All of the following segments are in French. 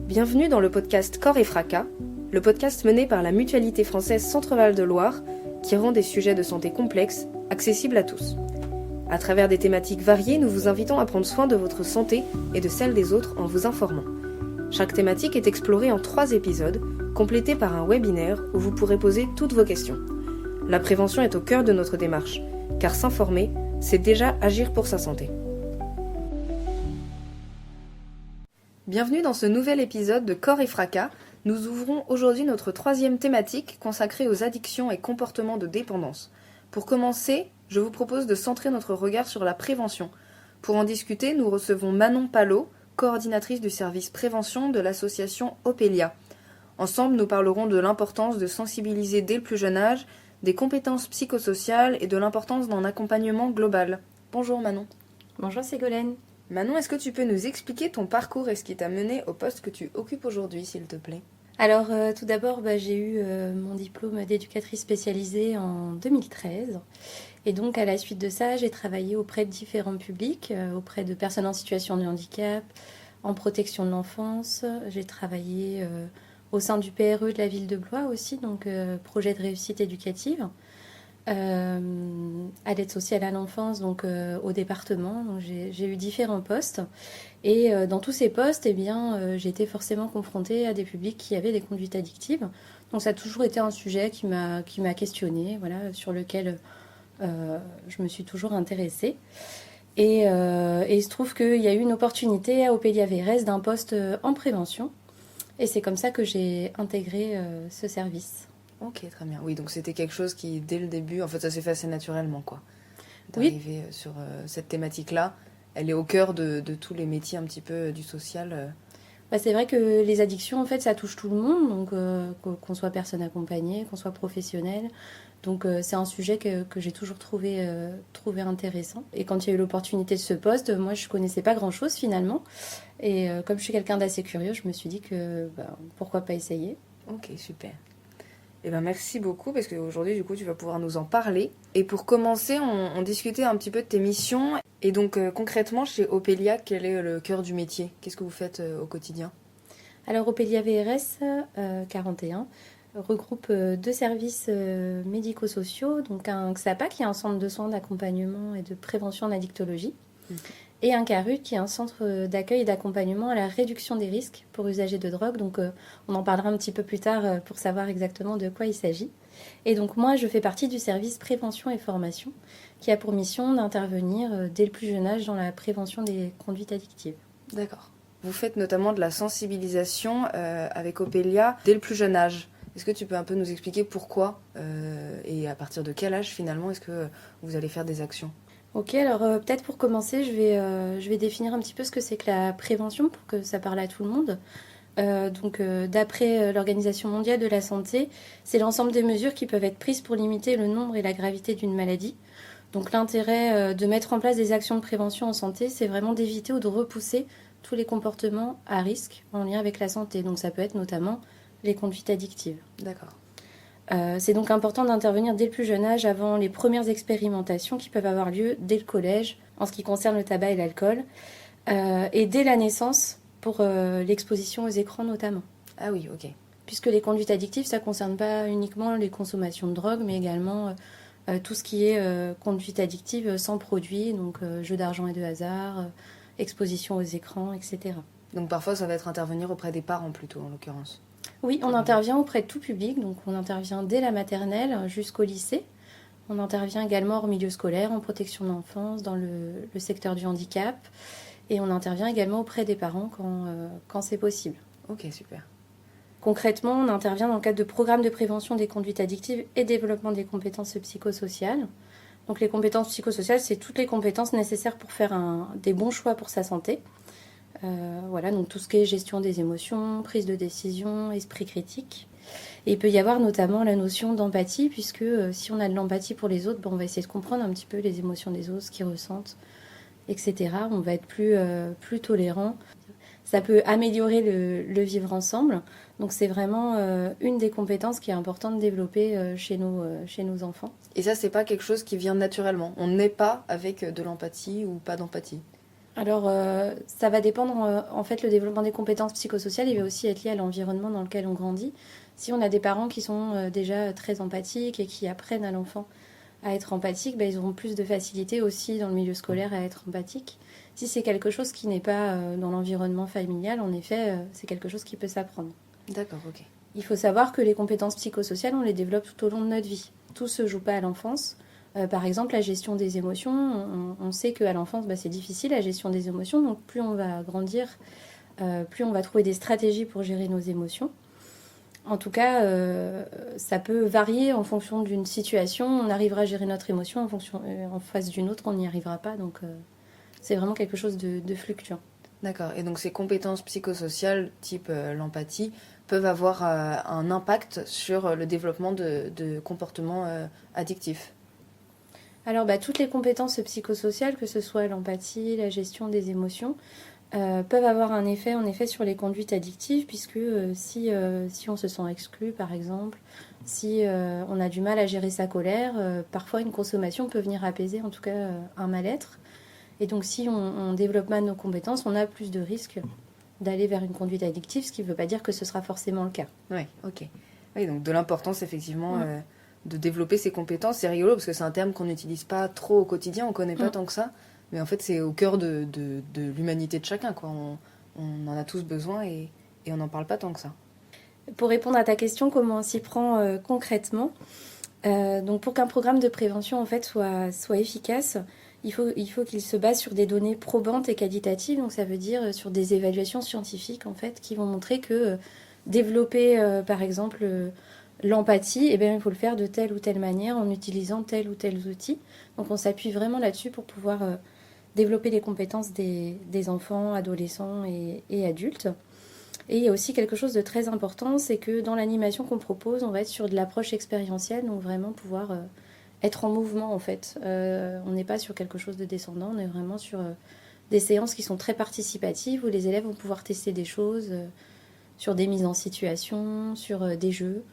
Bienvenue dans le podcast Corps et Fracas, le podcast mené par la Mutualité française Centre-Val de Loire qui rend des sujets de santé complexes accessibles à tous. À travers des thématiques variées, nous vous invitons à prendre soin de votre santé et de celle des autres en vous informant. Chaque thématique est explorée en 3 épisodes, complétés par un webinaire où vous pourrez poser toutes vos questions. La prévention est au cœur de notre démarche, car s'informer, c'est déjà agir pour sa santé. Bienvenue dans ce nouvel épisode de Corps et Fracas. Nous ouvrons aujourd'hui notre 3e thématique consacrée aux addictions et comportements de dépendance. Pour commencer, je vous propose de centrer notre regard sur la prévention. Pour en discuter, nous recevons Manon Palot, coordinatrice du service prévention de l'association Opélia. Ensemble, nous parlerons de l'importance de sensibiliser dès le plus jeune âge, des compétences psychosociales et de l'importance d'un accompagnement global. Bonjour Manon. Bonjour Ségolène. Manon, est-ce que tu peux nous expliquer ton parcours et ce qui t'a mené au poste que tu occupes aujourd'hui, s'il te plaît ? Alors tout d'abord, j'ai eu mon diplôme d'éducatrice spécialisée en 2013. Et donc à la suite de ça, j'ai travaillé auprès de différents publics, auprès de personnes en situation de handicap, en protection de l'enfance. J'ai travaillé au sein du PRE de la ville de Blois aussi, donc projet de réussite éducative. À l'aide sociale à l'enfance, donc au département. Donc, j'ai eu différents postes. Et dans tous ces postes, j'ai été forcément confrontée à des publics qui avaient des conduites addictives. Donc ça a toujours été un sujet qui m'a questionnée, voilà, sur lequel je me suis toujours intéressée. Et il se trouve qu'il y a eu une opportunité à Opélia VRS d'un poste en prévention. Et c'est comme ça que j'ai intégré ce service. Ok, très bien. Oui, donc c'était quelque chose qui, dès le début, en fait, ça s'est fait assez naturellement, quoi. Oui. D'arriver sur cette thématique-là, elle est au cœur de tous les métiers un petit peu du social. C'est vrai que les addictions, en fait, ça touche tout le monde, donc qu'on soit personne accompagnée, qu'on soit professionnel. Donc c'est un sujet que j'ai toujours trouvé intéressant. Et quand il y a eu l'opportunité de ce poste, moi, je connaissais pas grand-chose finalement. Et comme je suis quelqu'un d'assez curieux, je me suis dit que pourquoi pas essayer. Ok, super. Eh ben, merci beaucoup parce qu'aujourd'hui, du coup, tu vas pouvoir nous en parler. Et pour commencer, on discutait un petit peu de tes missions. Et donc, concrètement, chez Opélia, quel est le cœur du métier ? Qu'est-ce que vous faites au quotidien ? Alors, Opélia VRS 41 regroupe 2 services médico-sociaux. Donc, un XAPA, qui est un centre de soins d'accompagnement et de prévention en addictologie. Et un CARUT, qui est un centre d'accueil et d'accompagnement à la réduction des risques pour usagers de drogue. Donc, on en parlera un petit peu plus tard pour savoir exactement de quoi il s'agit. Et donc, moi, je fais partie du service prévention et formation, qui a pour mission d'intervenir dès le plus jeune âge dans la prévention des conduites addictives. D'accord. Vous faites notamment de la sensibilisation avec Opélia dès le plus jeune âge. Est-ce que tu peux un peu nous expliquer pourquoi et à partir de quel âge, finalement, est-ce que vous allez faire des actions ? Ok, alors peut-être pour commencer, je vais définir un petit peu ce que c'est que la prévention pour que ça parle à tout le monde. D'après l'Organisation mondiale de la santé, c'est l'ensemble des mesures qui peuvent être prises pour limiter le nombre et la gravité d'une maladie. Donc l'intérêt de mettre en place des actions de prévention en santé, c'est vraiment d'éviter ou de repousser tous les comportements à risque en lien avec la santé. Donc ça peut être notamment les conduites addictives. D'accord. C'est donc important d'intervenir dès le plus jeune âge avant les premières expérimentations qui peuvent avoir lieu dès le collège en ce qui concerne le tabac et l'alcool et dès la naissance pour l'exposition aux écrans notamment. Ah oui, ok. Puisque les conduites addictives, ça ne concerne pas uniquement les consommations de drogue, mais également tout ce qui est conduite addictive sans produit, donc jeux d'argent et de hasard, exposition aux écrans, etc. Donc parfois, ça va être intervenir auprès des parents plutôt, en l'occurrence. Oui, on intervient auprès de tout public, donc on intervient dès la maternelle jusqu'au lycée. On intervient également hors milieu scolaire, en protection de l'enfance, dans le secteur du handicap. Et on intervient également auprès des parents quand c'est possible. Ok, super. Concrètement, on intervient dans le cadre de programmes de prévention des conduites addictives et développement des compétences psychosociales. Donc les compétences psychosociales, c'est toutes les compétences nécessaires pour faire des bons choix pour sa santé. Voilà, donc tout ce qui est gestion des émotions, prise de décision, esprit critique. Et il peut y avoir notamment la notion d'empathie, puisque si on a de l'empathie pour les autres, on va essayer de comprendre un petit peu les émotions des autres, ce qu'ils ressentent, etc. On va être plus tolérant. Ça peut améliorer le vivre ensemble. Donc c'est vraiment une des compétences qui est importante de développer chez nos enfants. Et ça, c'est pas quelque chose qui vient naturellement. On n'est pas avec de l'empathie ou pas d'empathie. Alors, ça va dépendre, en fait, le développement des compétences psychosociales, il va aussi être lié à l'environnement dans lequel on grandit. Si on a des parents qui sont déjà très empathiques et qui apprennent à l'enfant à être empathique, ils auront plus de facilité aussi dans le milieu scolaire à être empathique. Si c'est quelque chose qui n'est pas dans l'environnement familial, en effet, c'est quelque chose qui peut s'apprendre. D'accord, ok. Il faut savoir que les compétences psychosociales, on les développe tout au long de notre vie. Tout ne se joue pas à l'enfance. Par exemple, la gestion des émotions, on sait qu'à l'enfance, c'est difficile la gestion des émotions. Donc plus on va grandir, plus on va trouver des stratégies pour gérer nos émotions. En tout cas, ça peut varier en fonction d'une situation. On arrivera à gérer notre émotion en face d'une autre, on n'y arrivera pas. Donc c'est vraiment quelque chose de fluctuant. D'accord. Et donc ces compétences psychosociales, type l'empathie, peuvent avoir un impact sur le développement de comportements addictifs. Alors, toutes les compétences psychosociales, que ce soit l'empathie, la gestion des émotions, peuvent avoir un effet, en effet, sur les conduites addictives, puisque si on se sent exclu, par exemple, si on a du mal à gérer sa colère, parfois une consommation peut venir apaiser, en tout cas, un mal-être. Et donc, si on développe mal nos compétences, on a plus de risques d'aller vers une conduite addictive, ce qui ne veut pas dire que ce sera forcément le cas. Oui, ok. Oui, donc de l'importance, effectivement, de développer ses compétences. C'est rigolo, parce que c'est un terme qu'on n'utilise pas trop au quotidien, on ne connaît pas tant que ça. Mais en fait, c'est au cœur de l'humanité de chacun, quoi. On en a tous besoin et on n'en parle pas tant que ça. Pour répondre à ta question, comment on s'y prend concrètement, donc pour qu'un programme de prévention en fait soit efficace, il faut qu'il se base sur des données probantes et qualitatives. Donc ça veut dire sur des évaluations scientifiques en fait qui vont montrer que développer par exemple l'empathie, il faut le faire de telle ou telle manière en utilisant tel ou tel outil. Donc on s'appuie vraiment là-dessus pour pouvoir développer les compétences des enfants, adolescents et adultes. Et il y a aussi quelque chose de très important, c'est que dans l'animation qu'on propose, on va être sur de l'approche expérientielle, donc vraiment pouvoir être en mouvement en fait. On n'est pas sur quelque chose de descendant, on est vraiment sur des séances qui sont très participatives, où les élèves vont pouvoir tester des choses sur des mises en situation, sur des jeux,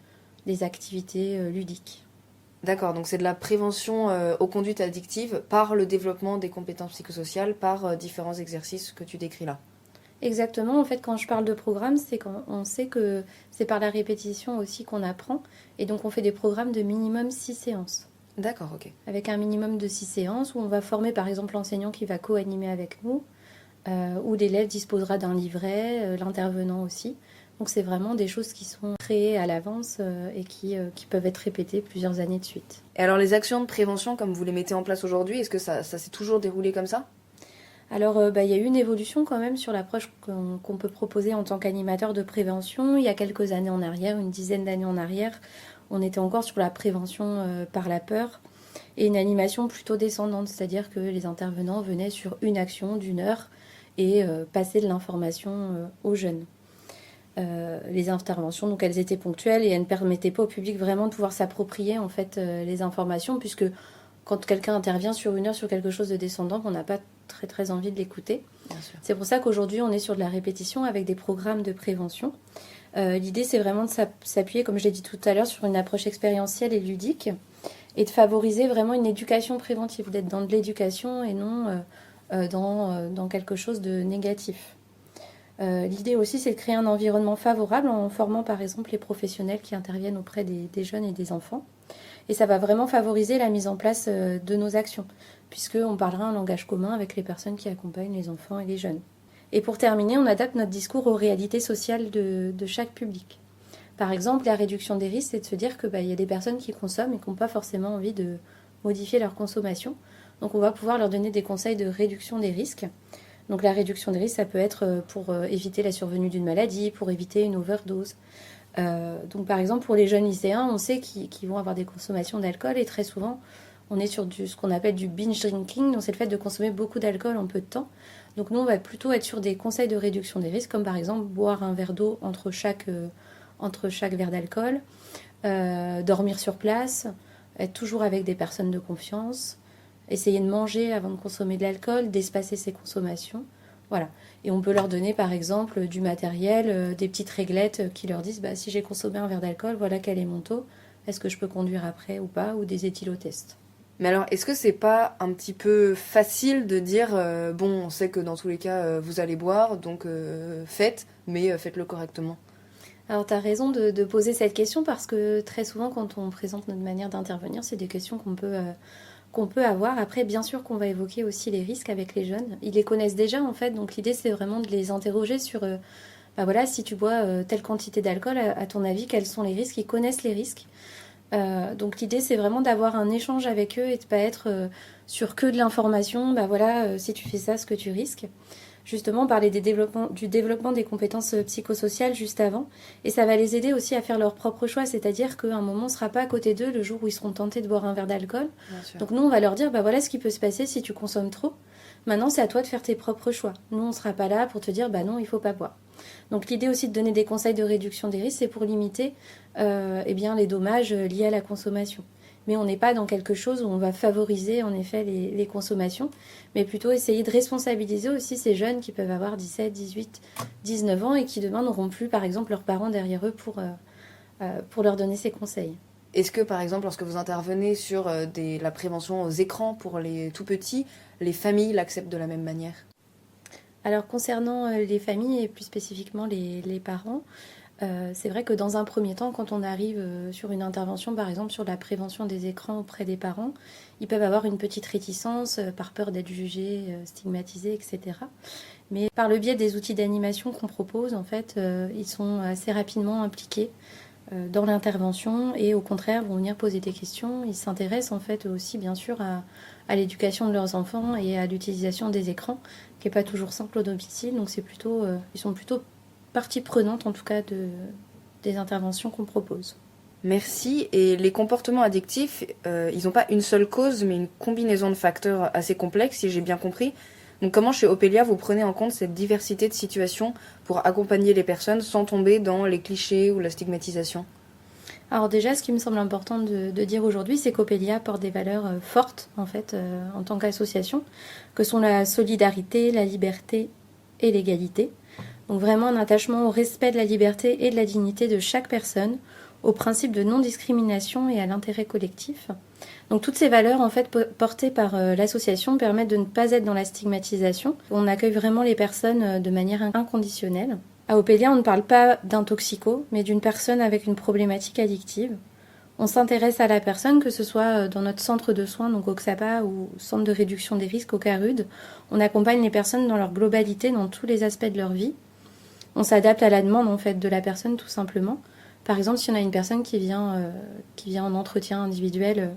des activités ludiques. D'accord, donc c'est de la prévention aux conduites addictives par le développement des compétences psychosociales, par différents exercices que tu décris là. Exactement, en fait quand je parle de programme, c'est qu'on sait que c'est par la répétition aussi qu'on apprend, et donc on fait des programmes de minimum 6 séances. D'accord, ok. Avec un minimum de 6 séances où on va former par exemple l'enseignant qui va co-animer avec nous, où l'élève disposera d'un livret, l'intervenant aussi. Donc c'est vraiment des choses qui sont créées à l'avance et qui peuvent être répétées plusieurs années de suite. Et alors les actions de prévention, comme vous les mettez en place aujourd'hui, est-ce que ça s'est toujours déroulé comme ça ? Alors il y a eu une évolution quand même sur l'approche qu'on peut proposer en tant qu'animateur de prévention. Il y a quelques années en arrière, une dizaine d'années en arrière, on était encore sur la prévention par la peur et une animation plutôt descendante, c'est-à-dire que les intervenants venaient sur une action d'une heure et passaient de l'information aux jeunes. Les interventions, donc elles étaient ponctuelles et elles ne permettaient pas au public vraiment de pouvoir s'approprier en fait les informations, puisque quand quelqu'un intervient sur une heure sur quelque chose de descendant, on n'a pas très très envie de l'écouter. C'est pour ça qu'aujourd'hui on est sur de la répétition avec des programmes de prévention. L'idée c'est vraiment de s'appuyer, comme je l'ai dit tout à l'heure, sur une approche expérientielle et ludique et de favoriser vraiment une éducation préventive, d'être dans de l'éducation et non dans quelque chose de négatif. L'idée aussi, c'est de créer un environnement favorable en formant par exemple les professionnels qui interviennent auprès des jeunes et des enfants. Et ça va vraiment favoriser la mise en place de nos actions, puisqu'on parlera un langage commun avec les personnes qui accompagnent les enfants et les jeunes. Et pour terminer, on adapte notre discours aux réalités sociales de chaque public. Par exemple, la réduction des risques, c'est de se dire qu'il y a des personnes qui consomment et qui n'ont pas forcément envie de modifier leur consommation. Donc on va pouvoir leur donner des conseils de réduction des risques. Donc la réduction des risques, ça peut être pour éviter la survenue d'une maladie, pour éviter une overdose. Donc par exemple, pour les jeunes lycéens, on sait qu'ils vont avoir des consommations d'alcool et très souvent, on est sur ce qu'on appelle du binge drinking, donc c'est le fait de consommer beaucoup d'alcool en peu de temps. Donc nous, on va plutôt être sur des conseils de réduction des risques, comme par exemple boire un verre d'eau entre chaque verre d'alcool, dormir sur place, être toujours avec des personnes de confiance, essayer de manger avant de consommer de l'alcool, d'espacer ses consommations. Voilà. Et on peut leur donner par exemple du matériel, des petites réglettes qui leur disent si j'ai consommé un verre d'alcool, voilà quel est mon taux, est-ce que je peux conduire après ou pas, ou des éthylotests. Mais alors, est-ce que c'est pas un petit peu facile de dire, bon, on sait que dans tous les cas, vous allez boire, donc faites, mais faites-le correctement. Alors, tu as raison de poser cette question parce que très souvent, quand on présente notre manière d'intervenir, c'est des questions qu'on peut avoir. Après, bien sûr qu'on va évoquer aussi les risques avec les jeunes. Ils les connaissent déjà, en fait, donc l'idée, c'est vraiment de les interroger sur, bah voilà, si tu bois telle quantité d'alcool, à ton avis, quels sont les risques? Ils connaissent les risques. Donc l'idée, c'est vraiment d'avoir un échange avec eux et de pas être sur que de l'information. Bah voilà, si tu fais ça, ce que tu risques. Justement, on parlait du développement des compétences psychosociales juste avant. Et ça va les aider aussi à faire leur propre choix. C'est-à-dire qu'à un moment, on ne sera pas à côté d'eux le jour où ils seront tentés de boire un verre d'alcool. Donc nous, on va leur dire, bah voilà ce qui peut se passer si tu consommes trop. Maintenant, c'est à toi de faire tes propres choix. Nous, on ne sera pas là pour te dire, bah non, il ne faut pas boire. Donc l'idée aussi de donner des conseils de réduction des risques, c'est pour limiter eh bien, les dommages liés à la consommation. Mais on n'est pas dans quelque chose où on va favoriser en effet les consommations, mais plutôt essayer de responsabiliser aussi ces jeunes qui peuvent avoir 17, 18, 19 ans et qui demain n'auront plus par exemple leurs parents derrière eux pour leur donner ces conseils. Est-ce que, par exemple, lorsque vous intervenez sur la prévention aux écrans pour les tout petits, les familles l'acceptent de la même manière? Alors concernant les familles et plus spécifiquement les parents, c'est vrai que dans un premier temps, quand on arrive sur une intervention, par exemple sur la prévention des écrans auprès des parents, ils peuvent avoir une petite réticence par peur d'être jugés, stigmatisés, etc. Mais par le biais des outils d'animation qu'on propose, en fait, ils sont assez rapidement impliqués dans l'intervention et au contraire vont venir poser des questions. Ils s'intéressent en fait aussi bien sûr à l'éducation de leurs enfants et à l'utilisation des écrans, qui n'est pas toujours simple au domicile. Donc c'est plutôt, ils sont plutôt partie prenante en tout cas des interventions qu'on propose. Merci. Et les comportements addictifs, ils n'ont pas une seule cause, mais une combinaison de facteurs assez complexes, si j'ai bien compris. Donc comment chez Opélia, vous prenez en compte cette diversité de situations pour accompagner les personnes sans tomber dans les clichés ou la stigmatisation? Alors déjà, ce qui me semble important de dire aujourd'hui, c'est qu'Opélia porte des valeurs fortes en fait en tant qu'association, que sont la solidarité, la liberté et l'égalité. Donc vraiment un attachement au respect de la liberté et de la dignité de chaque personne, au principe de non-discrimination et à l'intérêt collectif. Donc toutes ces valeurs en fait portées par l'association permettent de ne pas être dans la stigmatisation. On accueille vraiment les personnes de manière inconditionnelle. À Opélia, on ne parle pas d'un toxico, mais d'une personne avec une problématique addictive. On s'intéresse à la personne, que ce soit dans notre centre de soins, donc au XAPA ou centre de réduction des risques au CARUD. On accompagne les personnes dans leur globalité, dans tous les aspects de leur vie. On s'adapte à la demande en fait de la personne tout simplement. Par exemple, si on a une personne qui vient en entretien individuel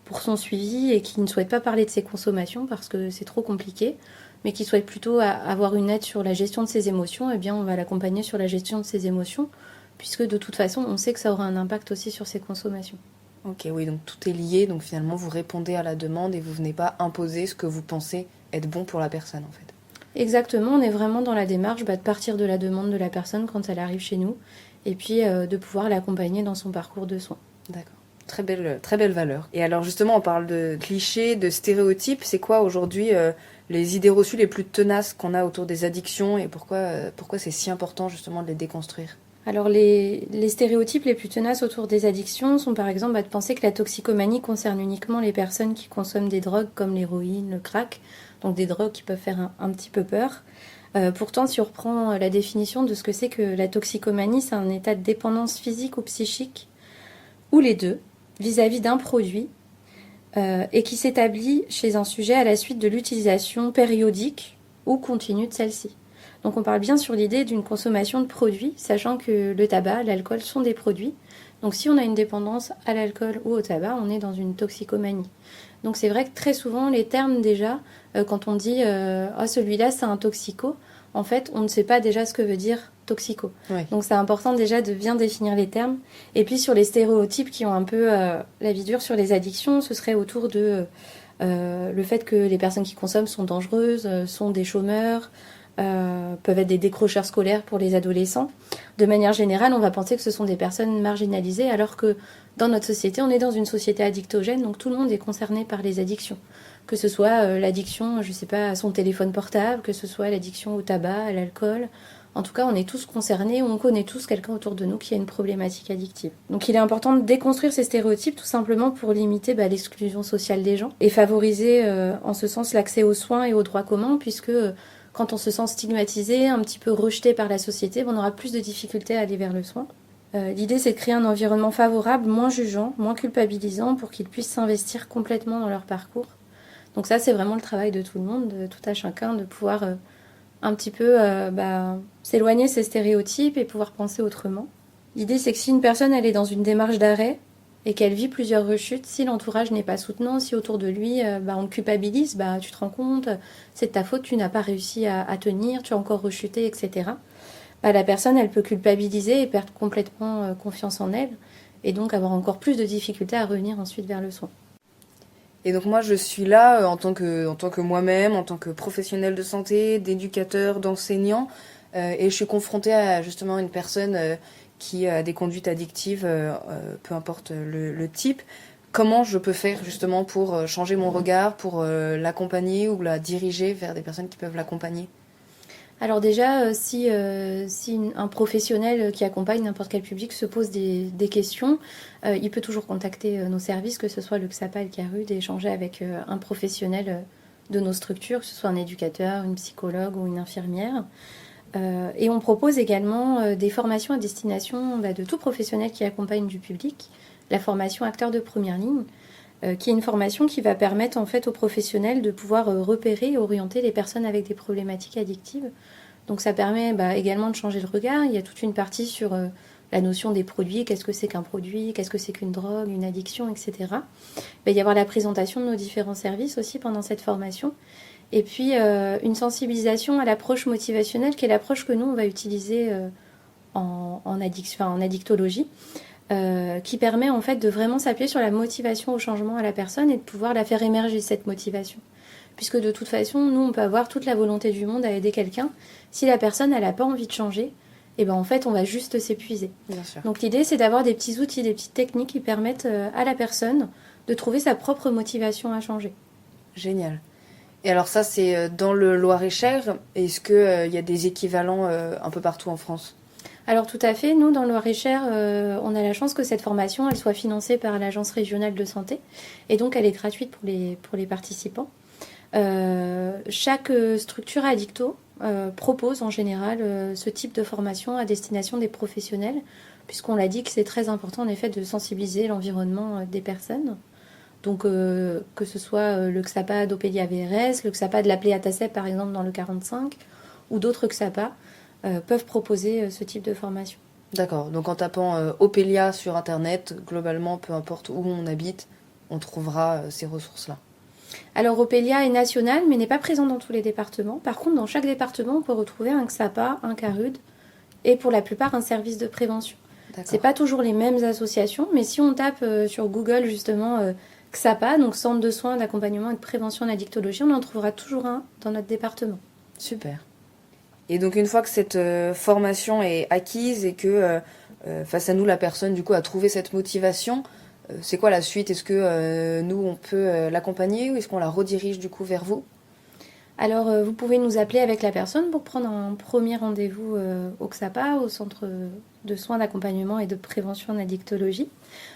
pour son suivi et qui ne souhaite pas parler de ses consommations parce que c'est trop compliqué, mais qui souhaite plutôt avoir une aide sur la gestion de ses émotions, eh bien on va l'accompagner sur la gestion de ses émotions, puisque de toute façon on sait que ça aura un impact aussi sur ses consommations. Ok, oui, donc tout est lié, donc finalement vous répondez à la demande et vous venez pas imposer ce que vous pensez être bon pour la personne en fait. Exactement, on est vraiment dans la démarche de partir de la demande de la personne quand elle arrive chez nous, et puis de pouvoir l'accompagner dans son parcours de soins. D'accord. Très belle valeur. Et alors justement, on parle de clichés, de stéréotypes. C'est quoi aujourd'hui les idées reçues les plus tenaces qu'on a autour des addictions et pourquoi c'est si important justement de les déconstruire? Alors les stéréotypes les plus tenaces autour des addictions sont par exemple de penser que la toxicomanie concerne uniquement les personnes qui consomment des drogues comme l'héroïne, le crack, donc des drogues qui peuvent faire un petit peu peur. Pourtant, si on reprend la définition de ce que c'est que la toxicomanie, c'est un état de dépendance physique ou psychique, ou les deux, vis-à-vis d'un produit, et qui s'établit chez un sujet à la suite de l'utilisation périodique ou continue de celle-ci. Donc on parle bien sur l'idée d'une consommation de produits, sachant que le tabac, l'alcool sont des produits. Donc si on a une dépendance à l'alcool ou au tabac, on est dans une toxicomanie. Donc c'est vrai que très souvent, les termes déjà, quand on dit oh, celui-là c'est un toxico, en fait on ne sait pas déjà ce que veut dire toxico. Oui. Donc c'est important déjà de bien définir les termes. Et puis sur les stéréotypes qui ont un peu la vie dure sur les addictions, ce serait autour de le fait que les personnes qui consomment sont dangereuses, sont des chômeurs, peuvent être des décrocheurs scolaires pour les adolescents. De manière générale, on va penser que ce sont des personnes marginalisées, alors que dans notre société, on est dans une société addictogène, donc tout le monde est concerné par les addictions. Que ce soit l'addiction, je sais pas, à son téléphone portable, que ce soit l'addiction au tabac, à l'alcool, En tout cas, on est tous concernés, on connaît tous quelqu'un autour de nous qui a une problématique addictive. Donc il est important de déconstruire ces stéréotypes tout simplement pour limiter l'exclusion sociale des gens et favoriser en ce sens l'accès aux soins et aux droits communs, puisque quand on se sent stigmatisé, un petit peu rejeté par la société, on aura plus de difficultés à aller vers le soin. L'idée, c'est de créer un environnement favorable, moins jugeant, moins culpabilisant, pour qu'ils puissent s'investir complètement dans leur parcours. Donc ça, c'est vraiment le travail de tout le monde, de tout à chacun, de pouvoir un petit peu s'éloigner de ces stéréotypes et pouvoir penser autrement. L'idée, c'est que si une personne elle est dans une démarche d'arrêt et qu'elle vit plusieurs rechutes, si l'entourage n'est pas soutenant, si autour de lui on le culpabilise, tu te rends compte, c'est de ta faute, tu n'as pas réussi à tenir, tu as encore rechuté, etc. La personne, elle peut culpabiliser et perdre complètement confiance en elle, et donc avoir encore plus de difficultés à revenir ensuite vers le soin. Et donc moi je suis là en tant que moi-même, en tant que professionnel de santé, d'éducateur, d'enseignant, et je suis confrontée à justement une personne qui a des conduites addictives, peu importe le type. Comment je peux faire justement pour changer mon regard, pour l'accompagner ou la diriger vers des personnes qui peuvent l'accompagner ? Alors déjà, si un professionnel qui accompagne n'importe quel public se pose des questions, il peut toujours contacter nos services, que ce soit le XAPA et le CARUD, et échanger avec un professionnel de nos structures, que ce soit un éducateur, une psychologue ou une infirmière. Et on propose également des formations à destination de tout professionnel qui accompagne du public, la formation acteur de première ligne, qui est une formation qui va permettre en fait aux professionnels de pouvoir repérer et orienter les personnes avec des problématiques addictives. Donc ça permet également de changer le regard. Il y a toute une partie sur la notion des produits, qu'est-ce que c'est qu'un produit, qu'est-ce que c'est qu'une drogue, une addiction, etc. Il va y avoir la présentation de nos différents services aussi pendant cette formation. Et puis une sensibilisation à l'approche motivationnelle, qui est l'approche que nous on va utiliser en addictologie. Qui permet en fait de vraiment s'appuyer sur la motivation au changement à la personne et de pouvoir la faire émerger, cette motivation. Puisque de toute façon, nous, on peut avoir toute la volonté du monde à aider quelqu'un. Si la personne, elle n'a pas envie de changer, en fait, on va juste s'épuiser. Bien sûr. Donc l'idée, c'est d'avoir des petits outils, des petites techniques qui permettent à la personne de trouver sa propre motivation à changer. Génial. Et alors ça, c'est dans le Loir-et-Cher. Est-ce qu'il y a des équivalents un peu partout en France ? Alors tout à fait, nous dans le Loir-et-Cher, on a la chance que cette formation elle soit financée par l'Agence régionale de santé et donc elle est gratuite pour les participants. Chaque structure addicto propose en général ce type de formation à destination des professionnels, puisqu'on l'a dit que c'est très important en effet de sensibiliser l'environnement des personnes. Donc que ce soit le XAPA d'Opélia VRS, le XAPA de la Pléatacep par exemple dans le 45 ou d'autres XAPA peuvent proposer ce type de formation. D'accord, donc en tapant Opélia sur internet, globalement, peu importe où on habite, on trouvera ces ressources-là. Alors Opélia est nationale mais n'est pas présente dans tous les départements. Par contre, dans chaque département, on peut retrouver un XAPA, un CARUD et pour la plupart un service de prévention. D'accord. C'est pas toujours les mêmes associations, mais si on tape sur Google justement XAPA, donc Centre de soins, d'accompagnement et de prévention en addictologie, on en trouvera toujours un dans notre département. Super. Et donc une fois que cette formation est acquise et que face à nous la personne du coup a trouvé cette motivation, c'est quoi la suite ? Est-ce que nous on peut l'accompagner ou est-ce qu'on la redirige du coup vers vous ? Alors vous pouvez nous appeler avec la personne pour prendre un premier rendez-vous au XAPA, au centre de soins d'accompagnement et de prévention en addictologie.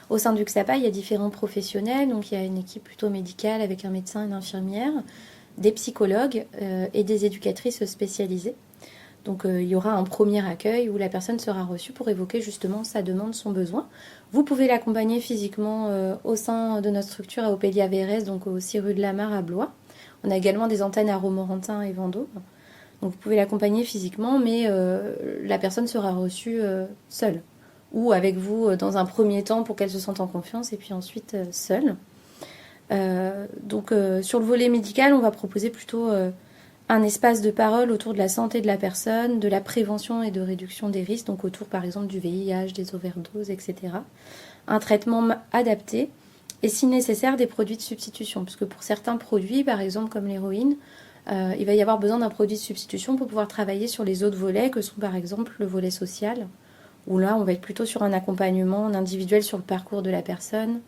Au sein du XAPA, il y a différents professionnels, donc il y a une équipe plutôt médicale avec un médecin et une infirmière, des psychologues et des éducatrices spécialisées. Donc il y aura un premier accueil où la personne sera reçue pour évoquer justement sa demande, son besoin. Vous pouvez l'accompagner physiquement au sein de notre structure à Opélia VRS, donc au 6 rue de la Mare à Blois. On a également des antennes à Romorantin et Vendôme. Donc vous pouvez l'accompagner physiquement, mais la personne sera reçue seule. Ou avec vous dans un premier temps pour qu'elle se sente en confiance et puis ensuite seule. Donc sur le volet médical, on va proposer plutôt un espace de parole autour de la santé de la personne, de la prévention et de réduction des risques, donc autour par exemple du VIH, des overdoses, etc. Un traitement adapté et si nécessaire des produits de substitution, puisque pour certains produits, par exemple comme l'héroïne, il va y avoir besoin d'un produit de substitution pour pouvoir travailler sur les autres volets, que sont par exemple le volet social, où là on va être plutôt sur un accompagnement individuel sur le parcours de la personne,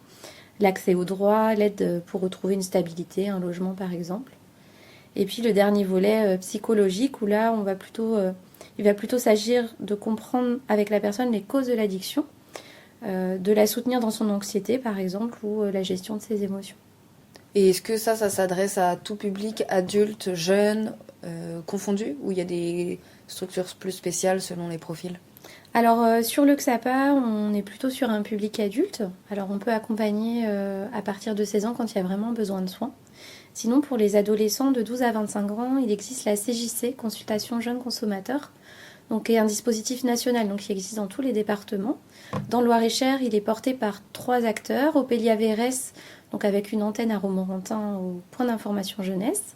l'accès aux droits, l'aide pour retrouver une stabilité, un logement par exemple. Et puis le dernier volet psychologique, où là on va plutôt Il va plutôt s'agir de comprendre avec la personne les causes de l'addiction, de la soutenir dans son anxiété par exemple, ou la gestion de ses émotions. Et est-ce que ça s'adresse à tout public, adultes, jeunes, confondus, ou il y a des structures plus spéciales selon les profils? Alors sur le XAPA, on est plutôt sur un public adulte. Alors on peut accompagner à partir de 16 ans quand il y a vraiment besoin de soins. Sinon pour les adolescents de 12 à 25 ans, il existe la CJC, Consultation Jeunes Consommateurs, donc qui est un dispositif national donc qui existe dans tous les départements. Dans le Loir-et-Cher, il est porté par 3 acteurs, Opélia VRS, donc avec une antenne à Romorantin au point d'information jeunesse.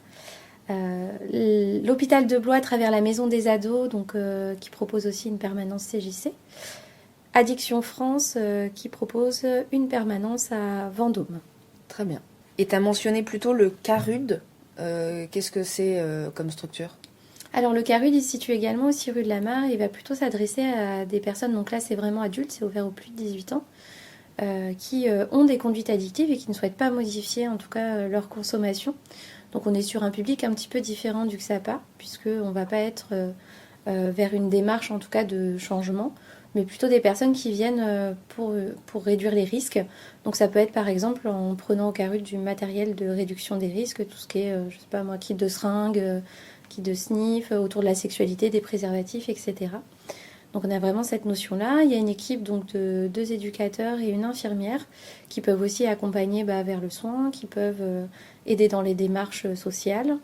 L'hôpital de Blois à travers la maison des ados, donc, qui propose aussi une permanence CJC. Addiction France qui propose une permanence à Vendôme. Très bien. Et tu as mentionné plutôt le CARUD. Qu'est-ce que c'est comme structure? Alors le CARUD il se situe également aussi rue de la Mare. Il va plutôt s'adresser à des personnes, donc là c'est vraiment adulte, c'est ouvert aux plus de 18 ans, qui ont des conduites addictives et qui ne souhaitent pas modifier en tout cas leur consommation. Donc on est sur un public un petit peu différent du XAPA, puisqu'on ne va pas être vers une démarche en tout cas de changement, mais plutôt des personnes qui viennent pour réduire les risques. Donc ça peut être par exemple en prenant au CARUD du matériel de réduction des risques, tout ce qui est, je sais pas moi, kit de seringue, kit de sniff, autour de la sexualité, des préservatifs, etc. Donc on a vraiment cette notion-là. Il y a une équipe donc de 2 éducateurs et une infirmière qui peuvent aussi accompagner vers le soin, qui peuvent aider dans les démarches sociales.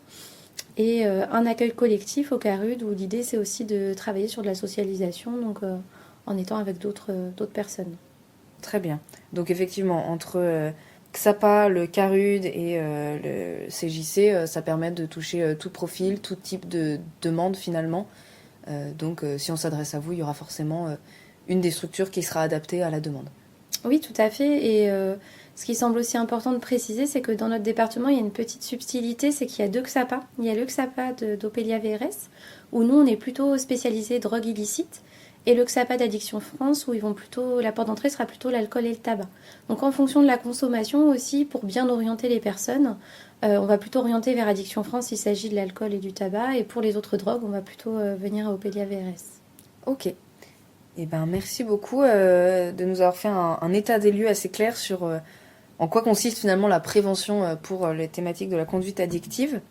Et un accueil collectif au CARUD où l'idée c'est aussi de travailler sur de la socialisation, donc en étant avec d'autres personnes. Très bien. Donc effectivement, entre XAPA, le CARUD et le CJC, ça permet de toucher tout profil, tout type de demande finalement. Donc si on s'adresse à vous, il y aura forcément une des structures qui sera adaptée à la demande. Oui, tout à fait. Et ce qui semble aussi important de préciser, c'est que dans notre département, il y a une petite subtilité, c'est qu'il y a 2 XAPA. Il y a le XAPA d'Opélia VRS, où nous, on est plutôt spécialisé drogue illicite, et le XAPA d'Addiction France, où la porte d'entrée sera plutôt l'alcool et le tabac. Donc en fonction de la consommation aussi, pour bien orienter les personnes, on va plutôt orienter vers Addiction France s'il s'agit de l'alcool et du tabac, et pour les autres drogues, on va plutôt venir à Opélia VRS. Ok. Eh ben, merci beaucoup de nous avoir fait un état des lieux assez clair sur en quoi consiste finalement la prévention pour les thématiques de la conduite addictive.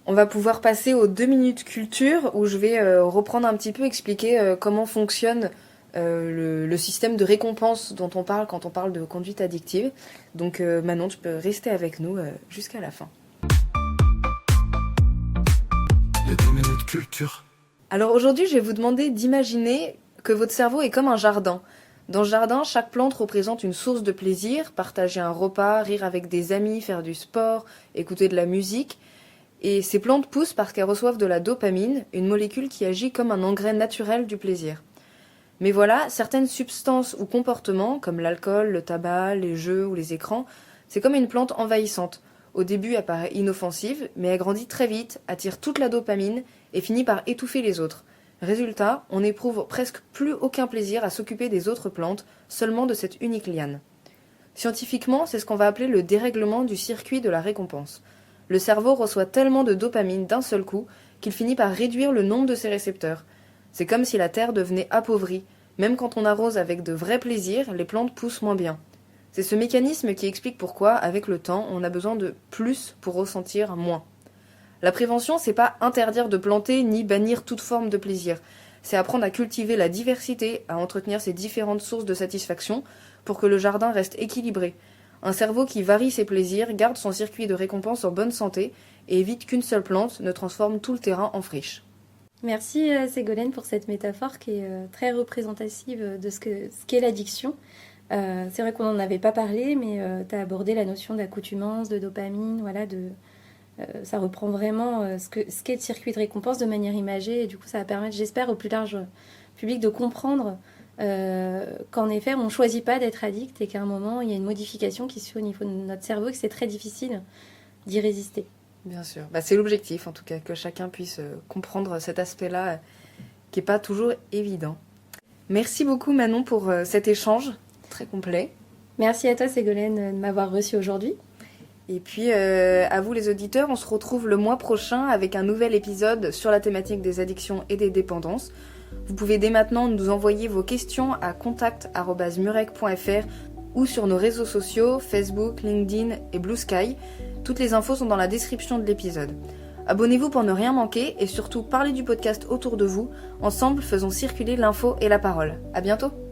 On va pouvoir passer aux 2 minutes culture où je vais reprendre un petit peu, expliquer comment fonctionne le système de récompense dont on parle quand on parle de conduite addictive. Donc Manon, tu peux rester avec nous jusqu'à la fin. Les 2 minutes culture. Alors aujourd'hui, je vais vous demander d'imaginer que votre cerveau est comme un jardin. Dans ce jardin, chaque plante représente une source de plaisir, partager un repas, rire avec des amis, faire du sport, écouter de la musique. Et ces plantes poussent parce qu'elles reçoivent de la dopamine, une molécule qui agit comme un engrais naturel du plaisir. Mais voilà, certaines substances ou comportements, comme l'alcool, le tabac, les jeux ou les écrans, c'est comme une plante envahissante. Au début, elle paraît inoffensive, mais elle grandit très vite, attire toute la dopamine et finit par étouffer les autres. Résultat, on n'éprouve presque plus aucun plaisir à s'occuper des autres plantes, seulement de cette unique liane. Scientifiquement, c'est ce qu'on va appeler le dérèglement du circuit de la récompense. Le cerveau reçoit tellement de dopamine d'un seul coup qu'il finit par réduire le nombre de ses récepteurs. C'est comme si la terre devenait appauvrie. Même quand on arrose avec de vrais plaisirs, les plantes poussent moins bien. C'est ce mécanisme qui explique pourquoi, avec le temps, on a besoin de plus pour ressentir moins. La prévention, c'est pas interdire de planter ni bannir toute forme de plaisir. C'est apprendre à cultiver la diversité, à entretenir ces différentes sources de satisfaction pour que le jardin reste équilibré. Un cerveau qui varie ses plaisirs garde son circuit de récompense en bonne santé et évite qu'une seule plante ne transforme tout le terrain en friche. Merci Ségolène pour cette métaphore qui est très représentative de ce qu'est l'addiction. C'est vrai qu'on n'en avait pas parlé, mais tu as abordé la notion d'accoutumance, de dopamine, voilà, ça reprend vraiment ce qu'est le circuit de récompense de manière imagée, et du coup ça va permettre, j'espère, au plus large public de comprendre qu'en effet on ne choisit pas d'être addict et qu'à un moment il y a une modification qui se fait au niveau de notre cerveau et que c'est très difficile d'y résister. Bien sûr, c'est l'objectif en tout cas, que chacun puisse comprendre cet aspect-là qui n'est pas toujours évident. Merci beaucoup Manon pour cet échange très complet. Merci à toi Ségolène de m'avoir reçue aujourd'hui. Et puis, à vous les auditeurs, on se retrouve le mois prochain avec un nouvel épisode sur la thématique des addictions et des dépendances. Vous pouvez dès maintenant nous envoyer vos questions à contact@murek.fr ou sur nos réseaux sociaux, Facebook, LinkedIn et Blue Sky. Toutes les infos sont dans la description de l'épisode. Abonnez-vous pour ne rien manquer et surtout parlez du podcast autour de vous. Ensemble, faisons circuler l'info et la parole. À bientôt!